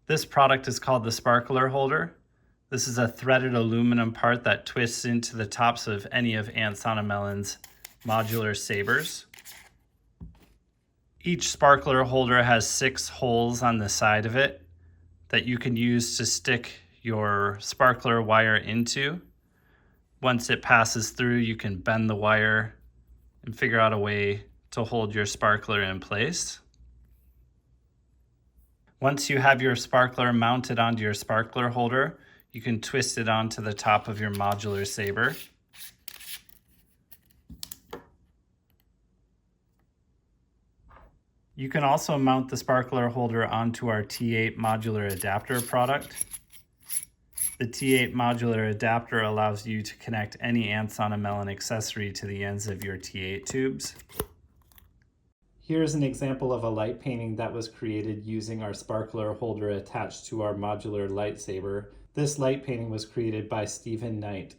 This product is called the sparkler holder. This is a threaded aluminum part that twists into the tops of any of Aunt Melon's modular sabers. Each sparkler holder has 6 holes on the side of it that you can use to stick your sparkler wire into. Once it passes through, you can bend the wire and figure out a way to hold your sparkler in place. Once you have your sparkler mounted onto your sparkler holder, you can twist it onto the top of your modular saber. You can also mount the sparkler holder onto our T8 modular adapter product. The T8 modular adapter allows you to connect any Aunt Melon accessory to the ends of your T8 tubes. Here's an example of a light painting that was created using our sparkler holder attached to our modular lightsaber. This light painting was created by Stephen Knight.